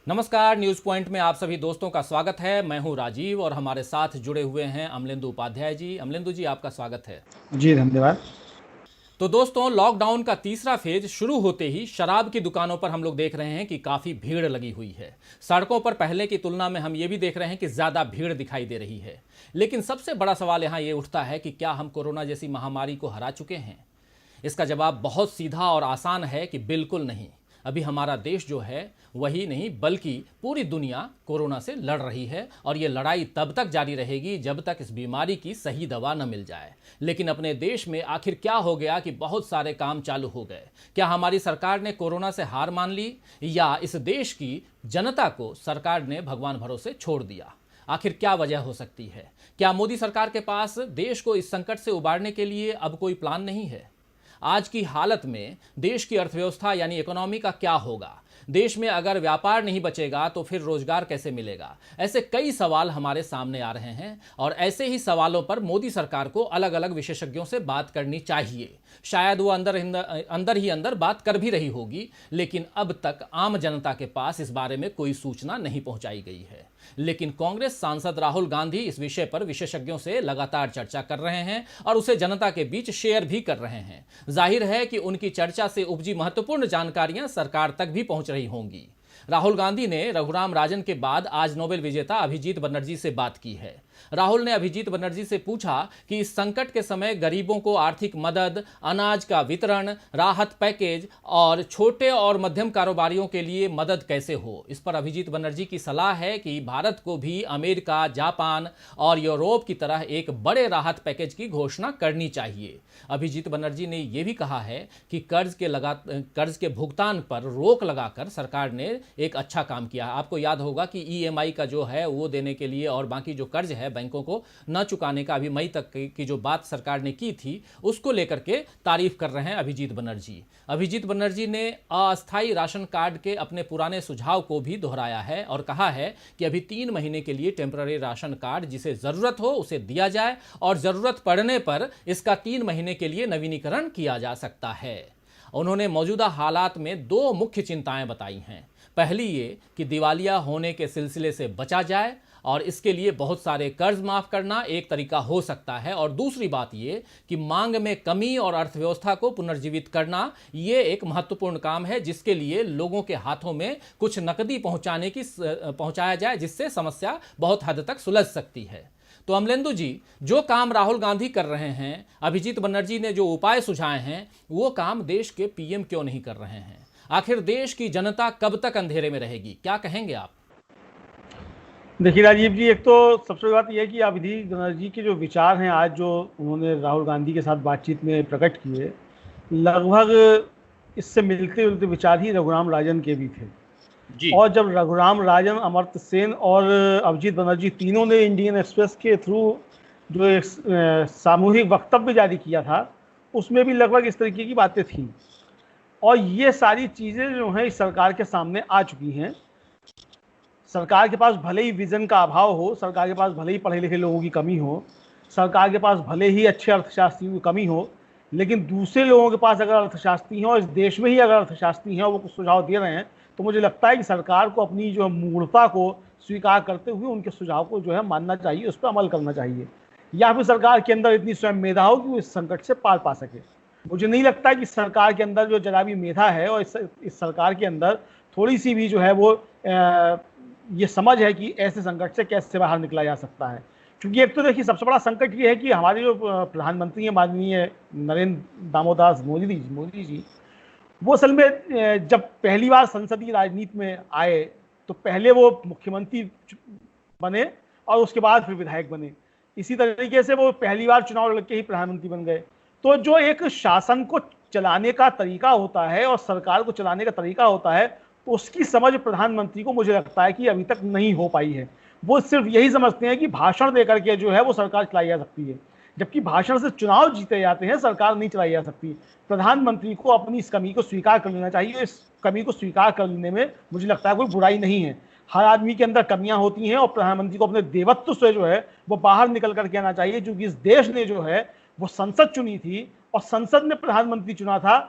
नमस्कार, news point में आप सभी दोस्तों का स्वागत है। मैं हूं राजीव और हमारे साथ जुड़े हुए हैं अमलेंदु उपाध्याय जी। अमलेंदु जी, आपका स्वागत है। जी धन्यवाद। तो दोस्तों, लॉकडाउन का तीसरा फेज शुरू होते ही शराब की दुकानों पर हम लोग देख रहे हैं कि काफ़ी भीड़ लगी हुई है। सड़कों पर पहले की तुलना में हम ये भी देख रहे हैं कि ज़्यादा भीड़ दिखाई दे रही है। लेकिन सबसे बड़ा सवाल यहाँ ये उठता है कि क्या हम कोरोना जैसी महामारी को हरा चुके हैं? इसका जवाब बहुत सीधा और आसान है कि बिल्कुल नहीं। अभी हमारा देश जो है वही नहीं बल्कि पूरी दुनिया कोरोना से लड़ रही है और ये लड़ाई तब तक जारी रहेगी जब तक इस बीमारी की सही दवा न मिल जाए। लेकिन अपने देश में आखिर क्या हो गया कि बहुत सारे काम चालू हो गए? क्या हमारी सरकार ने कोरोना से हार मान ली या इस देश की जनता को सरकार ने भगवान भरोसे छोड़ दिया? आखिर क्या वजह हो सकती है? क्या मोदी सरकार के पास देश को इस संकट से उबारने के लिए अब कोई प्लान नहीं है? आज की हालत में देश की अर्थव्यवस्था यानी इकोनॉमी का क्या होगा? देश में अगर व्यापार नहीं बचेगा तो फिर रोजगार कैसे मिलेगा? ऐसे कई सवाल हमारे सामने आ रहे हैं और ऐसे ही सवालों पर मोदी सरकार को अलग अलग विशेषज्ञों से बात करनी चाहिए। शायद वो अंदर ही अंदर बात कर भी रही होगी, लेकिन अब तक आम जनता के पास इस बारे में कोई सूचना नहीं पहुंचाई गई है। लेकिन कांग्रेस सांसद राहुल गांधी इस विषय पर विशेषज्ञों से लगातार चर्चा कर रहे हैं और उसे जनता के बीच शेयर भी कर रहे हैं। जाहिर है कि उनकी चर्चा से उपजी महत्वपूर्ण जानकारियां सरकार तक भी पहुंच रही होंगी। राहुल गांधी ने रघुराम राजन के बाद आज नोबेल विजेता अभिजीत बनर्जी से बात की है। राहुल ने अभिजीत बनर्जी से पूछा कि इस संकट के समय गरीबों को आर्थिक मदद, अनाज का वितरण, राहत पैकेज और छोटे और मध्यम कारोबारियों के लिए मदद कैसे हो। इस पर अभिजीत बनर्जी की सलाह है कि भारत को भी अमेरिका, जापान और यूरोप की तरह एक बड़े राहत पैकेज की घोषणा करनी चाहिए। अभिजीत बनर्जी ने यह भी कहा है कि कर्ज के भुगतान पर रोक लगाकर सरकार ने एक अच्छा काम किया है। आपको याद होगा कि ईएमआई का जो है वो देने के लिए और बाकी जो कर्ज है बैंकों को न चुकाने का अभी मई तक की जो बात सरकार ने की थी उसको लेकर के तारीफ कर रहे हैं अभिजीत बनर्जी। अभिजीत बनर्जी ने अस्थायी राशन कार्ड के अपने पुराने सुझाव को भी दोहराया है और कहा है कि अभी 3 महीने के लिए टेम्पररी राशन कार्ड जिसे जरूरत हो उसे दिया जाए और जरूरत पड़ने पर इसका 3 महीने के लिए नवीनीकरण किया जा सकता है। उन्होंने मौजूदा हालात में 2 मुख्य चिंताएं बताई हैं। पहली ये कि दिवालिया होने के सिलसिले से बचा जाए और इसके लिए बहुत सारे कर्ज माफ करना एक तरीका हो सकता है, और दूसरी बात ये कि मांग में कमी और अर्थव्यवस्था को पुनर्जीवित करना ये एक महत्वपूर्ण काम है जिसके लिए लोगों के हाथों में कुछ नकदी पहुंचाया जाए जिससे समस्या बहुत हद तक सुलझ सकती है। तो अमलेंदु जी, जो काम राहुल गांधी कर रहे हैं, अभिजीत बनर्जी ने जो उपाय सुझाए हैं, वो काम देश के पीएम क्यों नहीं कर रहे हैं? आखिर देश की जनता कब तक अंधेरे में रहेगी? क्या कहेंगे आप? देखिए राजीव जी, एक तो सबसे बड़ी बात यह है कि अभिजीत बनर्जी के जो विचार हैं आज जो उन्होंने राहुल गांधी के साथ बातचीत में प्रकट किए, लगभग इससे मिलते जुलते विचार ही रघुराम राजन के भी थे। जी। और जब रघुराम राजन, अमर्त्य सेन और अभिजीत बनर्जी तीनों ने इंडियन एक्सप्रेस के थ्रू जो एक सामूहिक वक्तव्य जारी किया था उसमें भी लगभग इस तरीके की बातें थीं। और ये सारी चीज़ें जो हैं इस सरकार के सामने आ चुकी हैं। सरकार के पास भले ही विजन का अभाव हो, सरकार के पास भले ही पढ़े लिखे लोगों की कमी हो, सरकार के पास भले ही अच्छे अर्थशास्त्रियों की कमी हो, लेकिन दूसरे लोगों के पास अगर अर्थशास्त्री हैं और इस देश में ही अगर अर्थशास्त्री हैं और वो कुछ सुझाव दे रहे हैं, तो मुझे लगता है कि सरकार को अपनी जो मूर्खता को स्वीकार करते हुए उनके सुझाव को जो है मानना चाहिए, उस पर अमल करना चाहिए, या फिर सरकार के अंदर इतनी स्वयं मेधा हो कि वो इस संकट से पार पा सके। मुझे नहीं लगता कि सरकार के अंदर जो जरा भी मेधा है और इस सरकार के अंदर थोड़ी सी भी जो है वो ये समझ है कि ऐसे संकट से कैसे बाहर निकला जा सकता है। क्योंकि एक तो देखिए, सबसे बड़ा संकट ये है कि हमारे जो प्रधानमंत्री हैं माननीय नरेंद्र दामोदर मोदी जी, वो असल में जब पहली बार संसदीय राजनीति में आए तो पहले वो मुख्यमंत्री बने और उसके बाद फिर विधायक बने। इसी तरीके से वो पहली बार चुनाव लड़ के ही प्रधानमंत्री बन गए। तो जो एक शासन को चलाने का तरीका होता है और सरकार को चलाने का तरीका होता है, तो उसकी समझ प्रधानमंत्री को मुझे लगता है कि अभी तक नहीं हो पाई है। वो सिर्फ यही समझते हैं कि भाषण देकर के जो है वो सरकार चलाई जा सकती है, जबकि भाषण से चुनाव जीते जाते हैं, सरकार नहीं चलाई जा सकती। प्रधानमंत्री को अपनी इस कमी को स्वीकार कर लेना चाहिए। इस कमी को स्वीकार कर लेने में मुझे लगता है कोई बुराई नहीं है। हर आदमी के अंदर कमियां होती हैं और प्रधानमंत्री को अपने देवत्व से जो है वो बाहर निकल करके आना चाहिए, क्योंकि इस देश ने जो है वो संसद चुनी थी और संसद ने प्रधानमंत्री चुना था।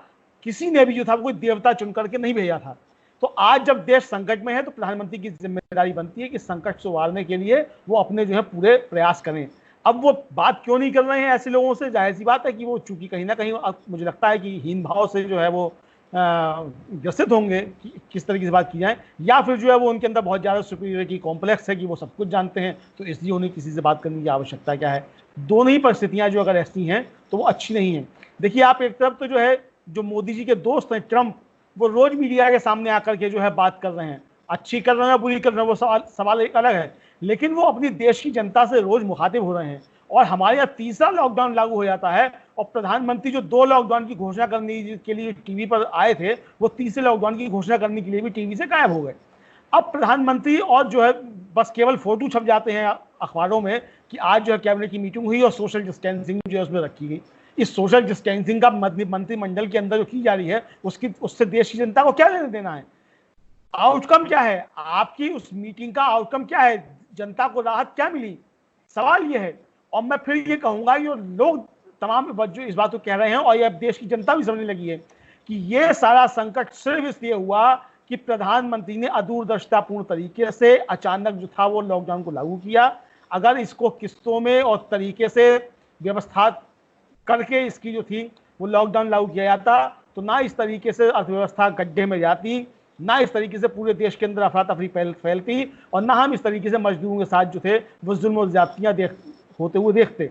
किसी ने भी जो था वो कोई देवता चुन करके नहीं भेजा था। तो आज जब देश संकट में है तो प्रधानमंत्री की जिम्मेदारी बनती है कि संकट से उबारने के लिए वो अपने जो है पूरे प्रयास करें। अब वो बात क्यों नहीं कर रहे हैं ऐसे लोगों से, जाहिर सी बात है कि वो चूंकि कहीं ना कहीं मुझे लगता है कि हीन भाव से जो है वो ग्रसित होंगे कि किस तरीके से बात की जाए, या फिर जो है वो उनके अंदर बहुत ज़्यादा सुपीरियरिटी कॉम्प्लेक्स है कि वो सब कुछ जानते हैं, तो इसलिए उन्हें किसी से बात करने की आवश्यकता क्या है। दोनों ही परिस्थितियां जो अगर ऐसी हैं तो वो अच्छी नहीं है। देखिए, आप एक तरफ तो जो है जो मोदी जी के दोस्त हैं ट्रंप, वो रोज मीडिया के सामने आकर के जो है बात कर रहे हैं, अच्छी कर रहे हैं बुरी कर रहे हैं, वो सवाल एक अलग है, लेकिन वो अपनी देश की जनता से रोज मुखातिब हो रहे हैं। और हमारे यहाँ तीसरा लॉकडाउन लागू हो जाता है और प्रधानमंत्री जो 2 लॉकडाउन की घोषणा करने के लिए टीवी पर आए थे, वो तीसरे लॉकडाउन की घोषणा करने के लिए भी टीवी से गायब हो गए। अब प्रधानमंत्री और जो है बस केवल फोटो छप जाते हैं अखबारों में कि आज जो है कैबिनेट की मीटिंग हुई और सोशल डिस्टेंसिंग जो है उसमें रखी गई। इस सोशल डिस्टेंसिंग का मंत्रिमंडल के अंदर जो की जा रही है उससे देश की जनता को क्या लेना देना है? आउटकम क्या है आपकी उस मीटिंग का? आउटकम क्या है? जनता को राहत क्या मिली? सवाल ये है। और मैं फिर ये कहूंगा, ये लोग तमाम जो इस बात को कह रहे हैं और ये अब देश की जनता भी समझने लगी है कि ये सारा संकट सिर्फ इसलिए हुआ कि प्रधानमंत्री ने अदूरदर्शितापूर्ण तरीके से अचानक जो था वो लॉकडाउन को लागू किया। अगर इसको किस्तों में और तरीके से व्यवस्था करके इसकी जो थी वो लॉकडाउन लागू किया जाता तो ना इस तरीके से अर्थव्यवस्था गड्ढे में जाती, ना इस तरीके से पूरे देश के अंदर अफरा तफरी फैलती, और ना हम इस तरीके से मजदूरों के साथ जो थे वो जुल्म और ज्यादतियां होते हुए देखते।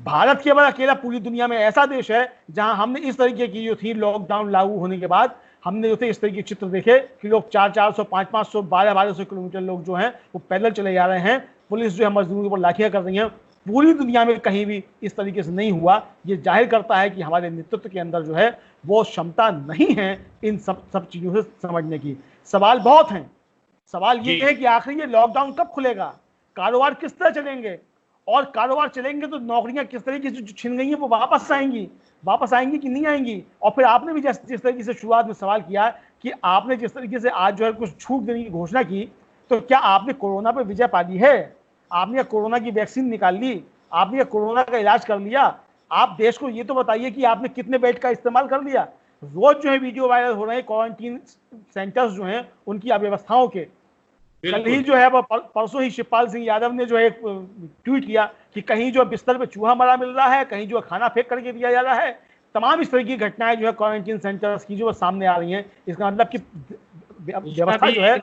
भारत केवल अकेला पूरी दुनिया में ऐसा देश है जहां हमने इस तरीके की जो थी लॉकडाउन लागू होने के बाद हमने जो थे इस तरीके के चित्र देखे कि लोग 400-400, 500-500, 1200 किलोमीटर लोग जो हैं वो पैदल चले जा रहे हैं, पुलिस जो है मजदूरों के ऊपर लाठियां कर रही है। पूरी दुनिया में कहीं भी इस तरीके से नहीं हुआ। ये जाहिर करता है कि हमारे नेतृत्व के अंदर जो है वो क्षमता नहीं है इन सब चीजों से समझने की। सवाल बहुत हैं। सवाल ये है कि आखिर ये लॉकडाउन कब खुलेगा, कारोबार किस तरह चलेंगे, और कारोबार चलेंगे तो नौकरियां किस तरीके से जो छिन गई हैं वो वापस आएंगी कि नहीं आएंगी। और फिर आपने भी जिस तरीके से शुरुआत में सवाल किया कि आपने जिस तरीके से आज जो है कुछ छूट देने की घोषणा की, तो क्या आपने कोरोना पर विजय पा ली है? आपने कोरोना की वैक्सीन निकाल ली? आपने कोरोना का इलाज कर लिया? आप देश को ये तो बताइए कि आपने कितने बेड का इस्तेमाल कर लिया? रोज जो है वीडियो वायरल हो रहे हैं क्वारंटीन सेंटर्स जो हैं उनकी अव्यवस्थाओं के। कल ही जो है परसों ही शिवपाल सिंह यादव ने जो है ट्वीट किया कि कहीं जो बिस्तर पे चूहा मरा मिल रहा है, कहीं जो खाना फेंक करके दिया जा रहा है। तमाम इस तरह की घटनाएं जो है क्वारंटीन सेंटर्स की जो सामने आ रही हैं। इसका मतलब कि व्यवस्था जो है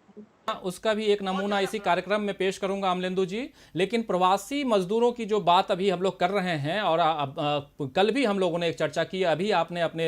उसका भी एक नमूना इसी कार्यक्रम में पेश करूंगा अमलेंदु जी। लेकिन प्रवासी मजदूरों की जो बात अभी हम लोग कर रहे हैं और कल भी हम लोगों ने एक चर्चा की, अभी आपने अपने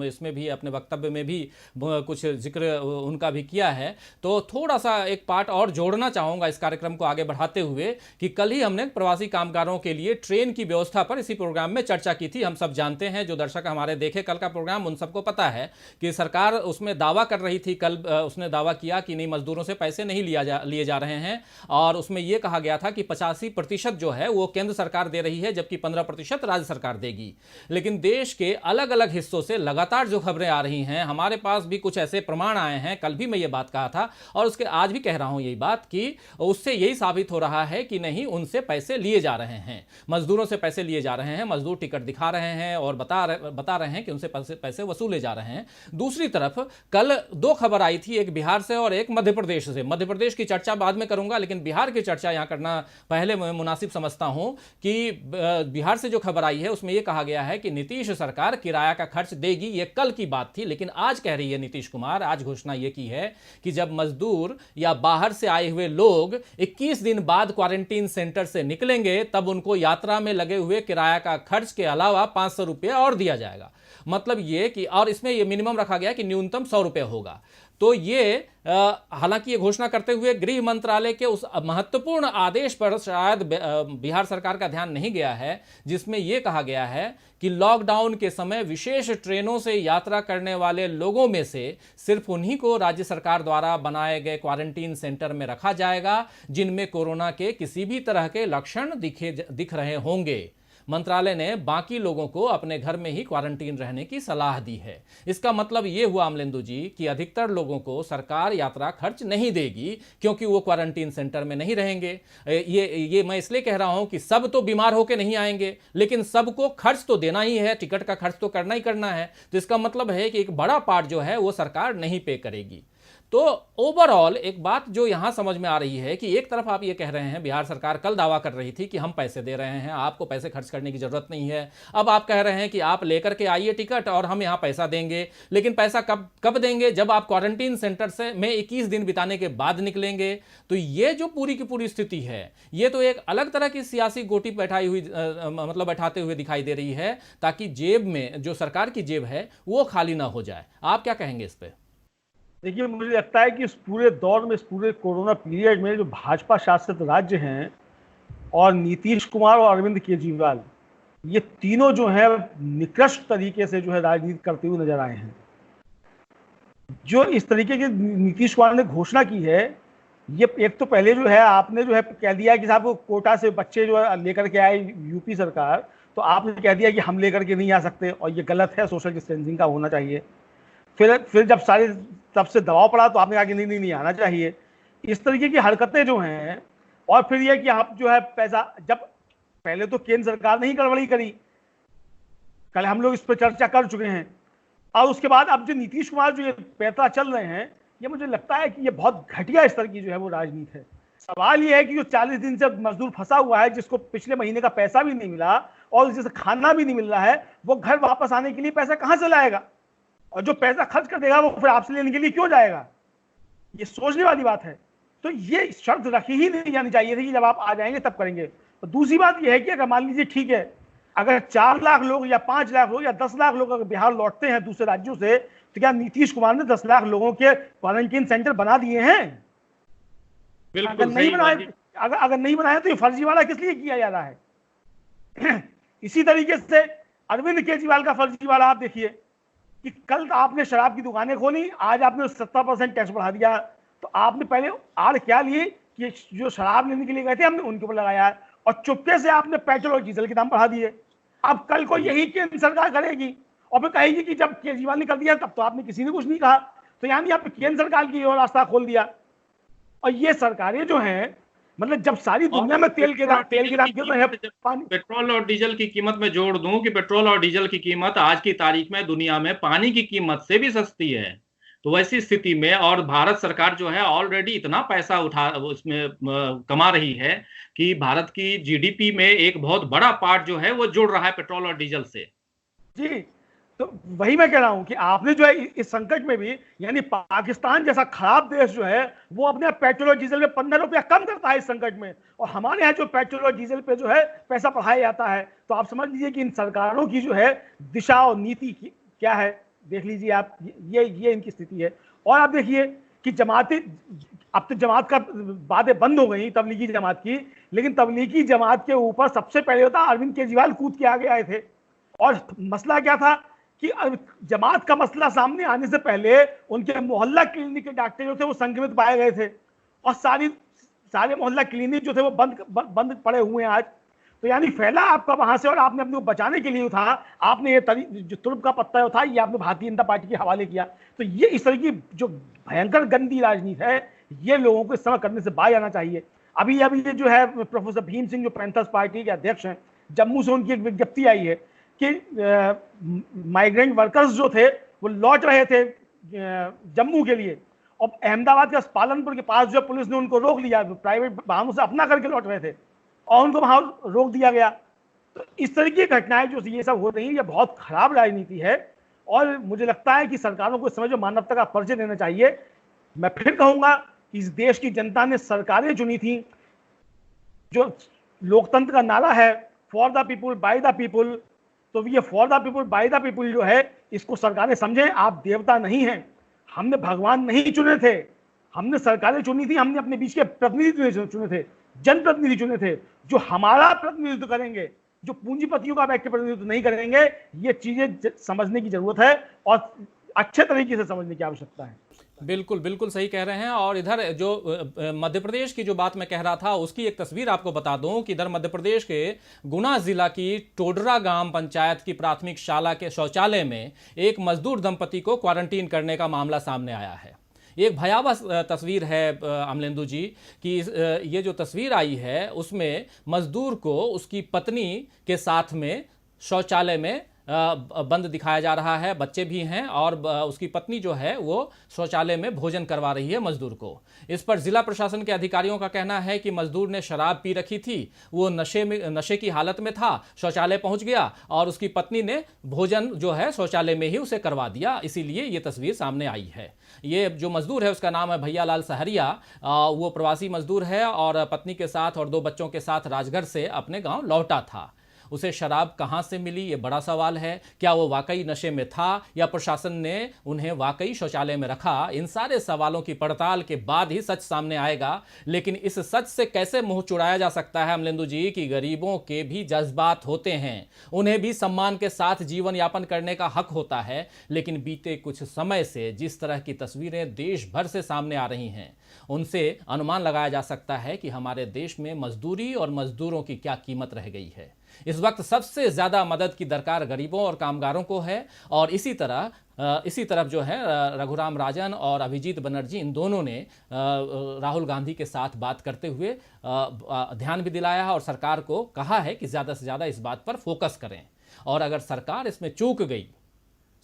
इसमें भी अपने वक्तव्य में भी कुछ जिक्र उनका भी किया है, तो थोड़ा सा एक पार्ट और जोड़ना चाहूंगा इस कार्यक्रम को आगे बढ़ाते हुए कि कल ही हमने प्रवासी कामगारों के लिए ट्रेन की व्यवस्था पर इसी प्रोग्राम में चर्चा की थी। हम सब जानते हैं, जो दर्शक हमारे देखे कल का प्रोग्राम उन सबको पता है कि सरकार उसमें दावा कर रही थी, कल उसने दावा किया कि नहीं मजदूरों से पैसे नहीं लिए जा रहे हैं, और उसमें यह कहा गया था कि 85% जो है वो केंद्र सरकार दे रही है जबकि 15% राज्य सरकार देगी। लेकिन देश के अलग अलग हिस्सों से लगातार जो खबरें आ रही हैं, हमारे पास भी कुछ ऐसे प्रमाण आए हैं, कल भी मैं ये बात कहा था और उसके आज भी कह रहा हूं यही बात कि उससे यही साबित हो रहा है कि नहीं उनसे पैसे लिए जा रहे हैं, मजदूरों से पैसे लिए जा रहे हैं, मजदूर टिकट दिखा रहे हैं और बता रहे हैं कि उनसे पैसे वसूले जा रहे हैं। दूसरी तरफ कल 2 खबर आई थी, एक बिहार से और एक मध्य प्रदेश से। मध्य प्रदेश की चर्चा बाद में करूंगा, लेकिन बिहार की चर्चा यहां करना पहले मैं मुनासिब समझता हूं कि बिहार से जो खबर आई है उसमें यह कहा गया है कि नीतीश सरकार किराया का खर्च देगी। यह कल की बात थी, लेकिन आज कह रही है नीतीश कुमार, आज घोषणा यह की है कि जब मजदूर या बाहर से आए हुए लोग 21 दिन बाद क्वारंटीन सेंटर से निकलेंगे तब उनको यात्रा में लगे हुए किराया का खर्च के अलावा 500 रुपये और दिया जाएगा। मतलब ये कि, और इसमें यह मिनिमम रखा गया कि न्यूनतम 100 रुपये होगा। तो ये हालांकि ये घोषणा करते हुए गृह मंत्रालय के उस महत्वपूर्ण आदेश पर शायद बिहार सरकार का ध्यान नहीं गया है, जिसमें यह कहा गया है कि लॉकडाउन के समय विशेष ट्रेनों से यात्रा करने वाले लोगों में से सिर्फ उन्हीं को राज्य सरकार द्वारा बनाए गए क्वारंटीन सेंटर में रखा जाएगा जिनमें कोरोना के किसी भी तरह के लक्षण दिख रहे होंगे। मंत्रालय ने बाकी लोगों को अपने घर में ही क्वारंटीन रहने की सलाह दी है। इसका मतलब यह हुआ अमलेंदु जी कि अधिकतर लोगों को सरकार यात्रा खर्च नहीं देगी क्योंकि वो क्वारंटीन सेंटर में नहीं रहेंगे। ये मैं इसलिए कह रहा हूं कि सब तो बीमार होकर नहीं आएंगे, लेकिन सबको खर्च तो देना ही है, टिकट का खर्च तो करना ही करना है। तो इसका मतलब है कि एक बड़ा पार्ट जो है वो सरकार नहीं पे करेगी। तो ओवरऑल एक बात जो यहां समझ में आ रही है कि एक तरफ आप ये कह रहे हैं, बिहार सरकार कल दावा कर रही थी कि हम पैसे दे रहे हैं, आपको पैसे खर्च करने की जरूरत नहीं है। अब आप कह रहे हैं कि आप लेकर के आइए टिकट और हम यहां पैसा देंगे, लेकिन पैसा कब कब देंगे? जब आप क्वारंटीन सेंटर से में 21 दिन बिताने के बाद निकलेंगे। तो ये जो पूरी की पूरी स्थिति है, ये तो एक अलग तरह की सियासी गोटी बैठाई हुई मतलब बैठाते हुए दिखाई दे रही है, ताकि जेब में जो सरकार की जेब है वो खाली ना हो जाए। आप क्या कहेंगे इस पे? देखिए, मुझे लगता है कि इस पूरे दौर में, इस पूरे कोरोना पीरियड में जो भाजपा शासित राज्य हैं और नीतीश कुमार और अरविंद केजरीवाल, ये तीनों जो है निकृष्ट तरीके से जो है राजनीति करते हुए नजर आए हैं। जो इस तरीके की नीतीश कुमार ने घोषणा की है, ये एक तो पहले जो है आपने जो है कह दिया कि साहब कोटा से बच्चे जो है लेकर के आए यूपी सरकार, तो आपने कह दिया कि हम लेकर के नहीं आ सकते और ये गलत है, सोशल डिस्टेंसिंग का होना चाहिए। फिर जब सारे तब से दबाव पड़ा तो आपने कहा कि नहीं नहीं नहीं आना चाहिए। इस तरीके की हरकतें जो हैं, और फिर यह कि आप जो है पैसा, जब पहले तो केंद्र सरकार ने ही गड़बड़ी करी, कल हम लोग इस पर चर्चा कर चुके हैं, और उसके बाद अब जो नीतीश कुमार जो ये पैतरा चल रहे हैं, ये मुझे लगता है कि ये बहुत घटिया स्तर की जो है वो राजनीति है। सवाल ये है कि जो 40 दिन से मजदूर फंसा हुआ है, जिसको पिछले महीने का पैसा भी नहीं मिला और जिसे खाना भी नहीं मिल रहा है, वो घर वापस आने के लिए पैसा कहां से लाएगा? और जो पैसा खर्च कर देगा वो फिर आपसे लेने के लिए क्यों जाएगा? ये सोचने वाली बात है। तो ये शर्त रखी ही नहीं जानी चाहिए थी कि जब आप आ जाएंगे तब करेंगे। तो दूसरी बात ये है कि अगर मान लीजिए ठीक है, अगर 4 लाख लोग या 5 लाख लोग या 10 लाख लोग अगर बिहार लौटते हैं दूसरे राज्यों से, तो क्या नीतीश कुमार ने 10 लाख लोगों के क्वारंटीन सेंटर बना दिए हैं? अगर नहीं बनाए, अगर नहीं बनाए तो ये फर्जीवाड़ा किस लिए किया जा रहा है? इसी तरीके से अरविंद केजरीवाल का फर्जीवाड़ा आप देखिए कि कल आपने शराब की दुकानें खोली, आज आपने 70% टैक्स बढ़ा दिया। तो आपने पहले आड़ क्या लिए कि जो शराब लेने के लिए गए थे हमने उनके ऊपर लगाया है, और चुपके से आपने पेट्रोल और डीजल के दाम बढ़ा दिए। अब कल को यही केंद्र सरकार करेगी और फिर कहेगी कि जब केजरीवाल ने कर दिया तब तो आपने किसी ने कुछ नहीं कहा। तो यानी आपने केंद्र सरकार की ओर रास्ता खोल दिया। और ये सरकारें जो हैं, मतलब जब सारी दुनिया में तेल के दाम गिर रहे हैं, पेट्रोल और डीजल की कीमत में जोड़ दूं कि पेट्रोल और डीजल की कीमत आज की तारीख में दुनिया में पानी की कीमत से भी सस्ती है। तो वैसी स्थिति में और भारत सरकार जो है ऑलरेडी इतना पैसा उसमें कमा रही है कि भारत की जीडीपी में एक बहुत बड़ा पार्ट जो है वो जुड़ रहा है पेट्रोल और डीजल से। जी, तो वही मैं कह रहा हूं कि आपने जो है इस संकट में भी, यानी पाकिस्तान जैसा खराब देश जो है वो अपने पेट्रोल और डीजल पे 15 रुपया कम करता है इस संकट में, और हमारे यहाँ जो पेट्रोल और डीजल पे जो है पैसा बढ़ाया जाता है। तो आप समझ लीजिए कि इन सरकारों की जो है दिशा और नीति की क्या है, देख लीजिए आप, ये इनकी स्थिति है। और आप देखिए कि जमाती, अब तो जमात का बातें बंद हो गई तबलीगी जमात की, लेकिन तबलीगी जमात के ऊपर सबसे पहले होता अरविंद केजरीवाल कूद के आगे आए थे। और मसला क्या था कि जमात का मसला सामने आने से पहले उनके मोहल्ला क्लिनिक के डॉक्टर जो थे वो संक्रमित पाए गए थे, और सारे मोहल्ला क्लिनिक जो थे वो बंद पड़े हुए हैं आज। तो यानी फैला आपका वहां से, और आपने अपने को बचाने के लिए था, आपने ये जो तुर्प का पत्ता था ये आपने भारतीय जनता पार्टी के हवाले किया। तो ये इस तरह की जो भयंकर गंदी राजनीति है, ये लोगों को इस समय करने से बाहर आना चाहिए। अभी ये जो है प्रोफेसर भीम सिंह जो पैंथर्स पार्टी के अध्यक्ष हैं, जम्मू से उनकी एक विज्ञप्ति आई है कि माइग्रेंट वर्कर्स जो थे वो लौट रहे थे जम्मू के लिए, और अहमदाबाद के पालनपुर के पास जो पुलिस ने उनको रोक लिया, प्राइवेट वाहनों से अपना करके लौट रहे थे और उनको वहां रोक दिया गया। तो इस तरह की घटनाएं जो ये सब हो रही है, ये बहुत खराब राजनीति है, और मुझे लगता है कि सरकारों को इस समय जो मानवता का परिचय देना चाहिए। मैं फिर कहूंगा कि इस देश की जनता ने सरकारें चुनी थी, जो लोकतंत्र का नारा है for the people by the people, तो ये for the people by the people जो है, इसको सरकारें समझें। आप देवता नहीं हैं, हमने भगवान नहीं चुने थे, हमने सरकारें चुनी थी, हमने अपने बीच के प्रतिनिधि चुने थे, जनप्रतिनिधि चुने थे, जो हमारा प्रतिनिधित्व करेंगे, जो पूंजीपतियों का व्यक्ति प्रतिनिधित्व नहीं करेंगे। ये चीजें समझने की जरूरत है और अच्छे तरीके से समझने की आवश्यकता है। बिल्कुल बिल्कुल सही कह रहे हैं। और इधर जो मध्य प्रदेश की जो बात मैं कह रहा था, उसकी एक तस्वीर आपको बता दूं कि इधर मध्य प्रदेश के गुना जिला की टोडरा गांव पंचायत की प्राथमिक शाला के शौचालय में एक मजदूर दंपति को क्वारंटीन करने का मामला सामने आया है। एक भयावह तस्वीर है अमलेंदु जी कि ये जो तस्वीर आई है उसमें मजदूर को उसकी पत्नी के साथ में शौचालय में बंद दिखाया जा रहा है, बच्चे भी हैं और उसकी पत्नी जो है वो शौचालय में भोजन करवा रही है मजदूर को। इस पर जिला प्रशासन के अधिकारियों का कहना है कि मजदूर ने शराब पी रखी थी, वो नशे की हालत में था, शौचालय पहुंच गया और उसकी पत्नी ने भोजन जो है शौचालय में ही उसे करवा दिया, इसीलिए ये तस्वीर सामने आई है। ये जो मजदूर है उसका नाम है भैया लाल सहरिया, वो प्रवासी मजदूर है और पत्नी के साथ और 2 बच्चों के साथ राजगढ़ से अपने गांव लौटा था। उसे शराब कहां से मिली, ये बड़ा सवाल है। क्या वो वाकई नशे में था या प्रशासन ने उन्हें वाकई शौचालय में रखा? इन सारे सवालों की पड़ताल के बाद ही सच सामने आएगा। लेकिन इस सच से कैसे मुंह चुराया जा सकता है अमलेंदु जी कि गरीबों के भी जज्बात होते हैं, उन्हें भी सम्मान के साथ जीवन यापन करने का हक होता है। लेकिन बीते कुछ समय से जिस तरह की तस्वीरें देश भर से सामने आ रही हैं, उनसे अनुमान लगाया जा सकता है कि हमारे देश में मजदूरी और मजदूरों की क्या कीमत रह गई है। इस वक्त सबसे ज्यादा मदद की दरकार गरीबों और कामगारों को है और इसी तरफ जो है रघुराम राजन और अभिजीत बनर्जी, इन दोनों ने राहुल गांधी के साथ बात करते हुए ध्यान भी दिलाया और सरकार को कहा है कि ज़्यादा से ज़्यादा इस बात पर फोकस करें और अगर सरकार इसमें चूक गई,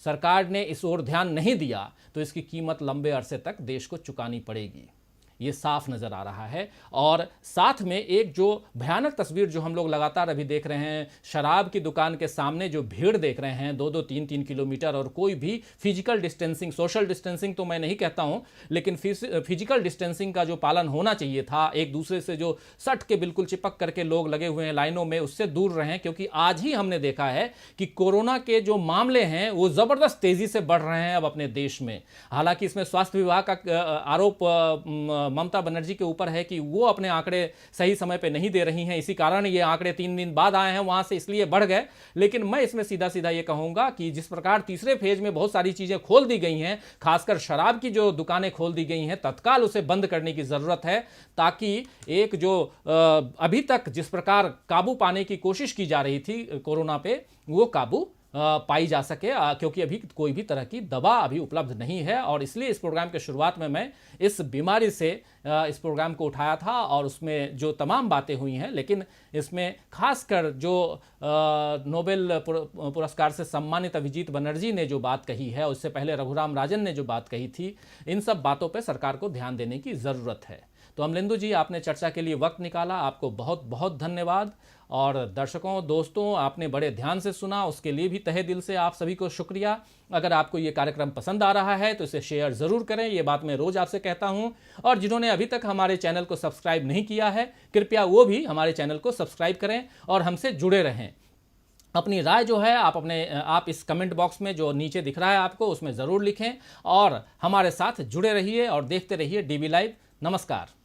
सरकार ने इस ओर ध्यान नहीं दिया, तो इसकी कीमत लंबे अरसे तक देश को चुकानी पड़ेगी। ये साफ नजर आ रहा है। और साथ में एक जो भयानक तस्वीर जो हम लोग लगातार अभी देख रहे हैं, शराब की दुकान के सामने जो भीड़ देख रहे हैं 2-2, 3-3 किलोमीटर, और कोई भी फिजिकल डिस्टेंसिंग, सोशल डिस्टेंसिंग तो मैं नहीं कहता हूं, लेकिन फिजिकल डिस्टेंसिंग का जो पालन होना चाहिए था, एक दूसरे से जो सट के बिल्कुल चिपक करके लोग लगे हुए हैं लाइनों में, उससे दूर रहें। क्योंकि आज ही हमने देखा है कि कोरोना के जो मामले हैं वो जबरदस्त तेजी से बढ़ रहे हैं अब अपने देश में। हालांकि इसमें स्वास्थ्य विभाग का आरोप ममता बनर्जी के ऊपर है कि वो अपने आंकड़े सही समय पे नहीं दे रही हैं, इसी कारण ये आंकड़े 3 दिन बाद आए हैं वहां से, इसलिए बढ़ गए। लेकिन मैं इसमें सीधा सीधा ये कहूंगा कि जिस प्रकार तीसरे फेज में बहुत सारी चीजें खोल दी गई हैं, खासकर शराब की जो दुकानें खोल दी गई हैं, तत्काल उसे बंद करने की जरूरत है, ताकि एक जो अभी तक जिस प्रकार काबू पाने की कोशिश की जा रही थी कोरोना पे, वो काबू पाई जा सके। क्योंकि अभी कोई भी तरह की दवा अभी उपलब्ध नहीं है और इसलिए इस प्रोग्राम के शुरुआत में मैं इस बीमारी से इस प्रोग्राम को उठाया था और उसमें जो तमाम बातें हुई हैं, लेकिन इसमें खासकर जो नोबेल पुरस्कार से सम्मानित अभिजीत बनर्जी ने जो बात कही है, उससे पहले रघुराम राजन ने जो बात कही थी, इन सब बातों पर सरकार को ध्यान देने की ज़रूरत है। तो अमलेंदु जी, आपने चर्चा के लिए वक्त निकाला, आपको बहुत बहुत धन्यवाद। और दर्शकों, दोस्तों, आपने बड़े ध्यान से सुना, उसके लिए भी तहे दिल से आप सभी को शुक्रिया। अगर आपको ये कार्यक्रम पसंद आ रहा है तो इसे शेयर ज़रूर करें, ये बात मैं रोज़ आपसे कहता हूँ। और जिन्होंने अभी तक हमारे चैनल को सब्सक्राइब नहीं किया है, कृपया वो भी हमारे चैनल को सब्सक्राइब करें और हमसे जुड़े रहें। अपनी राय जो है आप इस कमेंट बॉक्स में जो नीचे दिख रहा है आपको, उसमें ज़रूर लिखें और हमारे साथ जुड़े रहिए और देखते रहिए DB लाइव। नमस्कार।